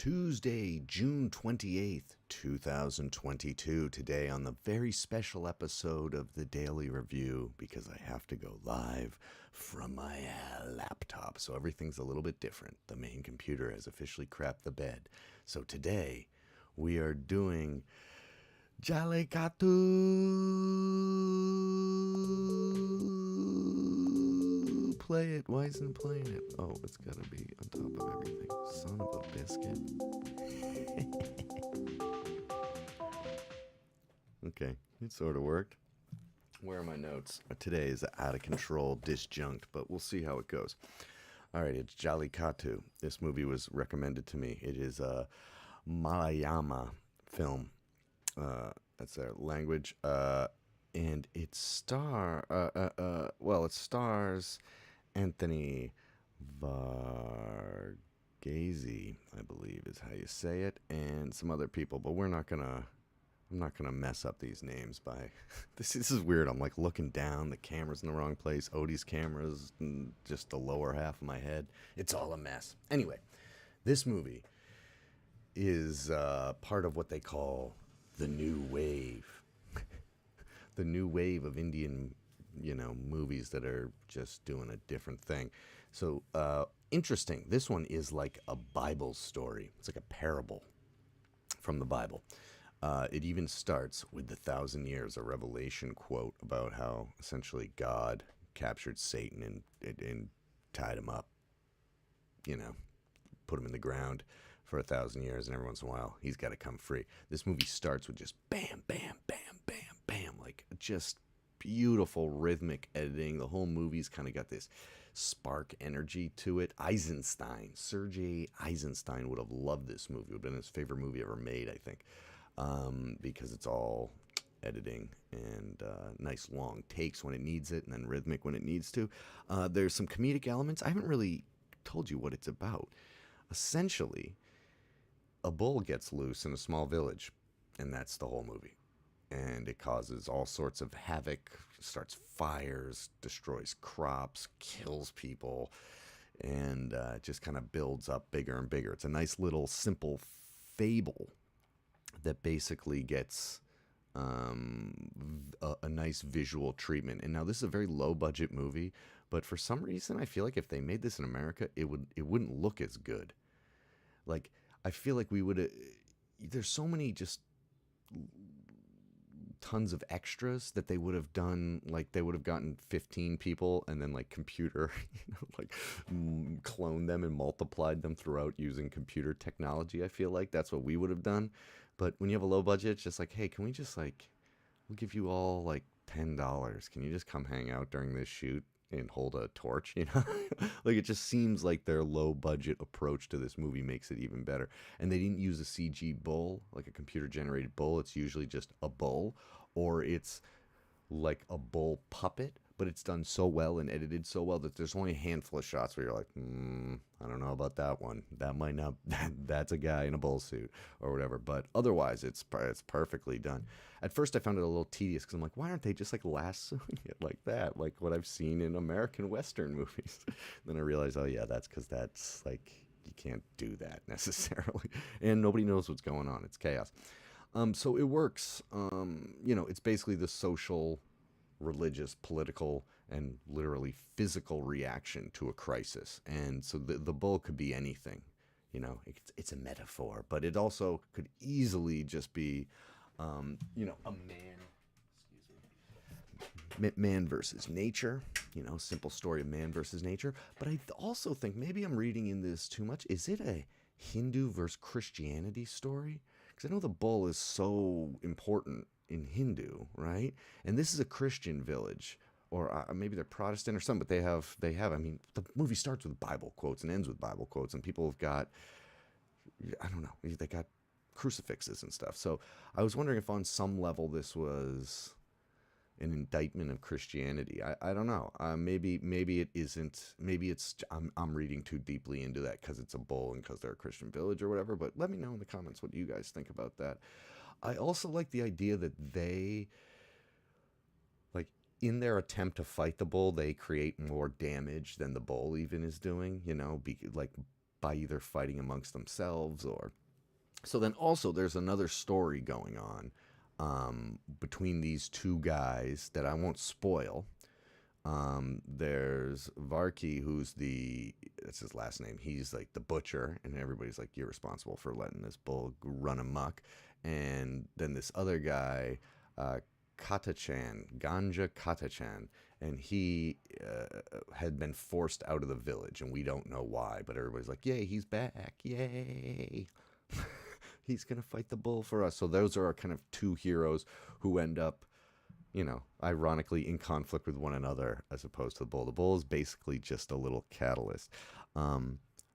Tuesday, June 28th, 2022. Today on the very special episode of the Daily Review, because I have to go live from my laptop, so everything's a little bit different. The main computer has officially crapped the bed. So today, we are doing Jallikattu. Play it. Why isn't it playing it? Oh, it's gotta be on top of everything. Son of a biscuit. Okay, it sort of worked. Where are my notes? Today is out of control, disjunct, but we'll see how it goes. All right, it's Jallikattu. This movie was recommended to me. It is a Malayama film. That's their language. And it stars Anthony Varghese, I believe is how you say it, and some other people, but I'm not gonna mess up these names by this is weird. I'm like looking down, the camera's in the wrong place. Odie's camera's in just the lower half of my head. It's all a mess. Anyway, this movie is part of what they call the new wave. The new wave of Indian, movies that are just doing a different thing. So, interesting. This one is like a Bible story. It's like a parable from the Bible. It even starts with the 1,000 years, a Revelation quote about how essentially God captured Satan and tied him up, put him in the ground for 1,000 years, and every once in a while he's got to come free. This movie starts with just bam, bam, bam, bam, bam, like just beautiful rhythmic editing. The whole movie's kind of got this spark energy to it. Sergei Eisenstein would have loved this movie. It would have been his favorite movie ever made, I think, because it's all editing and nice long takes when it needs it, and then rhythmic when it needs to. There's some comedic elements. I haven't really told you what it's about. Essentially, a bull gets loose in a small village, and that's the whole movie. And it causes all sorts of havoc, starts fires, destroys crops, kills people, and just kind of builds up bigger and bigger. It's a nice little simple fable that basically gets a nice visual treatment. And now this is a very low budget movie, but for some reason I feel like if they made this in America, it wouldn't look as good. Like, I feel like we would there's so many just tons of extras that they would have done. Like, they would have gotten 15 people and then like computer cloned them and multiplied them throughout using computer technology. I feel like that's what we would have done. But when you have a low budget, it's just like, hey, can we just we'll give you all like $10. Can you just come hang out during this shoot and hold a torch, Like, it just seems like their low budget approach to this movie makes it even better. And they didn't use a CG bull, like a computer generated bull. It's usually just a bull, or it's like a bull puppet, but it's done so well and edited so well that there's only a handful of shots where you're like, I don't know about that one. That might not, that's a guy in a bull suit or whatever. But otherwise, it's perfectly done. At first, I found it a little tedious because I'm like, why aren't they just like lassoing it like that? Like what I've seen in American Western movies. Then I realized, oh yeah, that's because that's like, you can't do that necessarily. And nobody knows what's going on. It's chaos. So it works. It's basically the social, religious, political, and literally physical reaction to a crisis. And so the bull could be anything. It's a metaphor, but it also could easily just be, a man versus nature, simple story of man versus nature. But I also think maybe I'm reading in this too much. Is it a Hindu versus Christianity story? Because I know the bull is so important in Hindu, right? And this is a Christian village, or maybe they're Protestant or something, but they have, I mean, the movie starts with Bible quotes and ends with Bible quotes, and people have got, I don't know, they got crucifixes and stuff. So I was wondering if on some level this was an indictment of Christianity. I don't know. Maybe it isn't. Maybe it's I'm reading too deeply into that because it's a bull and because they're a Christian village or whatever. But let me know in the comments what you guys think about that. I also like the idea that they, like, in their attempt to fight the bull, they create more damage than the bull even is doing. by either fighting amongst themselves or. So then also there's another story going on between these two guys that I won't spoil. There's Varkey, who's that's his last name. He's like the butcher, and everybody's like, you're responsible for letting this bull run amok. And then this other guy, Ganja Katachan, and he had been forced out of the village, and we don't know why, but everybody's like, yay, he's back, yay. He's going to fight the bull for us. So those are our kind of two heroes who end up, ironically in conflict with one another as opposed to the bull. The bull is basically just a little catalyst.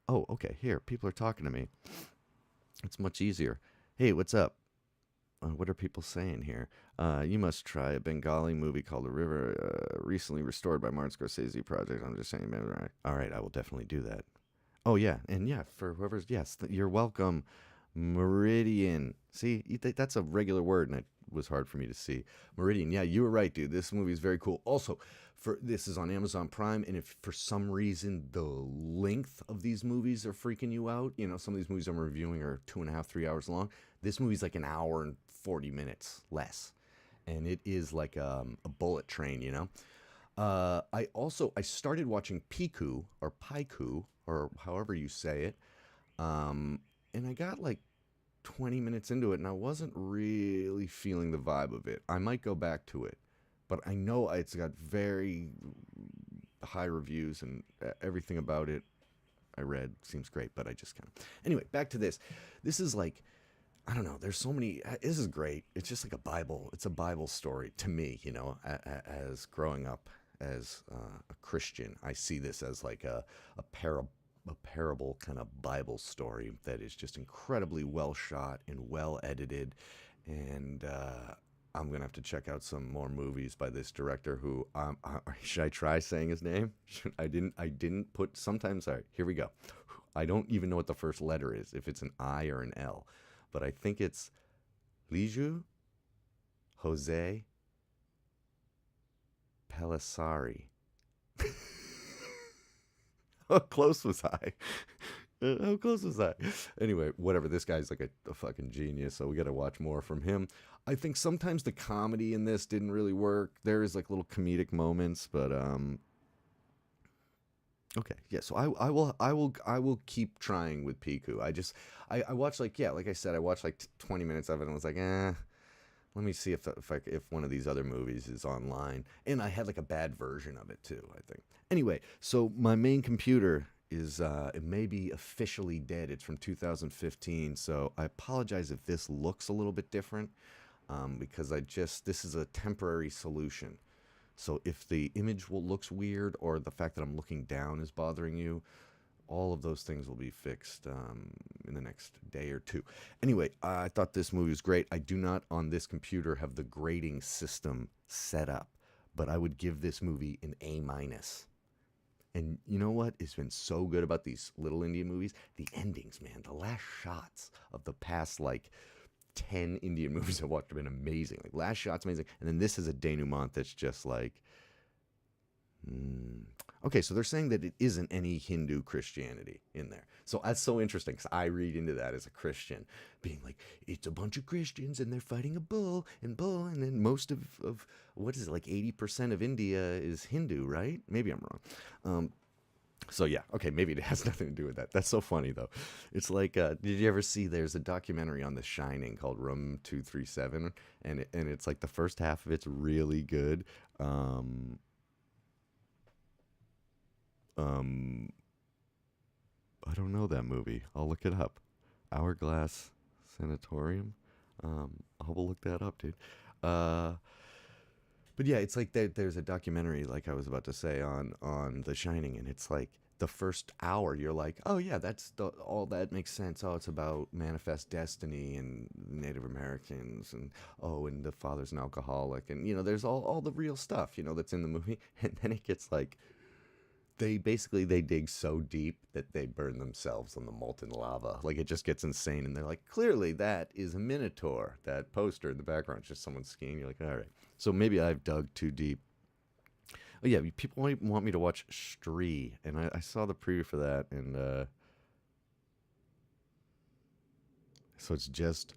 Okay, here, people are talking to me. It's much easier. Hey, what's up? What are people saying here? You must try a Bengali movie called The River, recently restored by Martin Scorsese Project. I'm just saying, all right, I will definitely do that. Oh, yeah, and yeah, for whoever's, yes, you're welcome. Meridian. See, that's a regular word, and it was hard for me to see. Meridian. Yeah, you were right, dude. This movie is very cool. Also, this is on Amazon Prime, and if for some reason the length of these movies are freaking you out, some of these movies I'm reviewing are 2.5, 3 hours long. This movie's like an hour and 40 minutes less, and it is like a bullet train. I started watching Piku or Paiku or however you say it, and I got like 20 minutes into it, and I wasn't really feeling the vibe of it. I might go back to it, but I know it's got very high reviews, and everything about it I read seems great, but I just kind of. Anyway, back to this. This is like, I don't know, there's so many. This is great. It's just like a Bible. It's a Bible story to me, as growing up as a Christian. I see this as like a parable kind of Bible story that is just incredibly well shot and well edited. And I'm going to have to check out some more movies by this director who, should I try saying his name? I didn't put, sometimes, all right, here we go. I don't even know what the first letter is, if it's an I or an L, but I think it's Liju Jose Pelissari. How close was I? How close was I? Anyway, whatever. This guy's like a fucking genius, so we got to watch more from him. I think sometimes the comedy in this didn't really work. There is like little comedic moments, but okay, yeah. So I will keep trying with Piku. I watched like I said, I watched like 20 minutes of it and was like, let me see if one of these other movies is online. And I had like a bad version of it too, I think. Anyway, so my main computer is it may be officially dead. It's from 2015, so I apologize if this looks a little bit different, because this is a temporary solution. So if the image looks weird, or the fact that I'm looking down is bothering you, all of those things will be fixed in the next day or two. Anyway, I thought this movie was great. I do not, on this computer, have the grading system set up, but I would give this movie an A-. And you know what has been so good about these little Indian movies? The endings, man. The last shots of the past, 10 Indian movies I've watched have been amazing. Like, Last Shot's amazing. And then this is a denouement that's just like... Okay, so they're saying that it isn't any Hindu Christianity in there. So that's so interesting, because I read into that as a Christian, being like, it's a bunch of Christians and they're fighting a bull, and then most of what is it, like 80% of India is Hindu, right? Maybe I'm wrong. So yeah, okay, maybe it has nothing to do with that. That's so funny though. It's like, did you ever see? There's a documentary on The Shining called Room 237, and it's like the first half of it's really good. I don't know that movie. I'll look it up. Hourglass Sanatorium. I will look that up, dude. But yeah, it's like there's a documentary, like I was about to say, on The Shining, and it's like the first hour, you're like, oh yeah, all that makes sense. Oh, it's about manifest destiny and Native Americans, and and the father's an alcoholic, and there's all the real stuff, that's in the movie, and then it gets like. They dig so deep that they burn themselves on the molten lava. Like, it just gets insane. And they're like, clearly that is a minotaur. That poster in the background is just someone skiing. You're like, all right. So maybe I've dug too deep. Oh, yeah. People want me to watch Stree. And I saw the preview for that. And So it's just.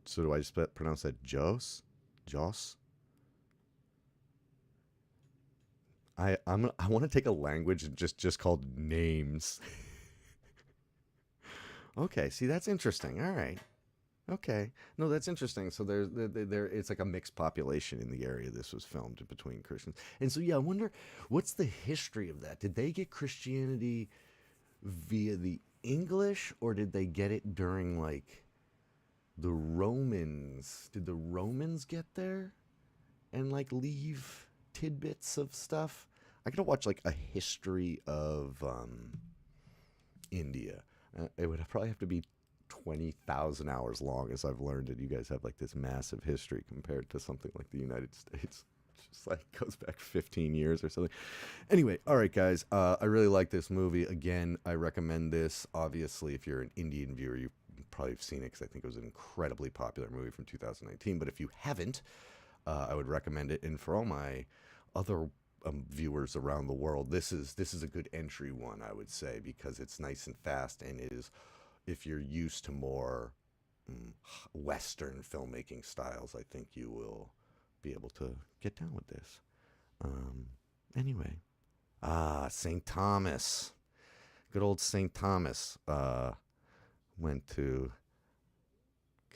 So do I just pronounce that Jos? Jos? I want to take a language and just called names. Okay, see that's interesting. All right. Okay. No, that's interesting. So there it's like a mixed population in the area this was filmed between Christians. And so yeah, I wonder what's the history of that? Did they get Christianity via the English or did they get it during like the Romans? Did the Romans get there and like leave tidbits of stuff? I gotta watch like a history of India. It would probably have to be 20,000 hours long, as I've learned it. You guys have like this massive history compared to something like the United States. Just like goes back 15 years or something. Anyway, all right, guys. I really like this movie. Again, I recommend this. Obviously, if you're an Indian viewer, you probably have seen it because I think it was an incredibly popular movie from 2019. But if you haven't, I would recommend it. And for all my other viewers around the world, this is a good entry one, I would say, because it's nice and fast, and it is, if you're used to more Western filmmaking styles, I think you will be able to get down with this. Anyway, St. Thomas, good old St. Thomas went to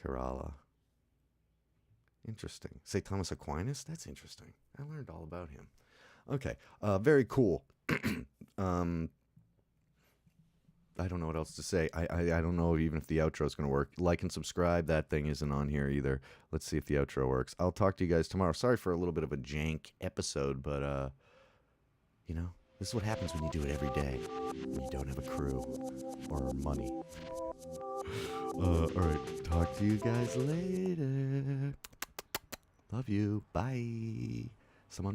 Kerala. Interesting. St. Thomas Aquinas? That's interesting. I learned all about him. Okay, very cool. I don't know what else to say. I don't know even if the outro is going to work. Like and subscribe. That thing isn't on here either. Let's see if the outro works. I'll talk to you guys tomorrow. Sorry for a little bit of a jank episode, but, you know, this is what happens when you do it every day. When you don't have a crew or money. All right. Talk to you guys later. Love you. Bye. Someone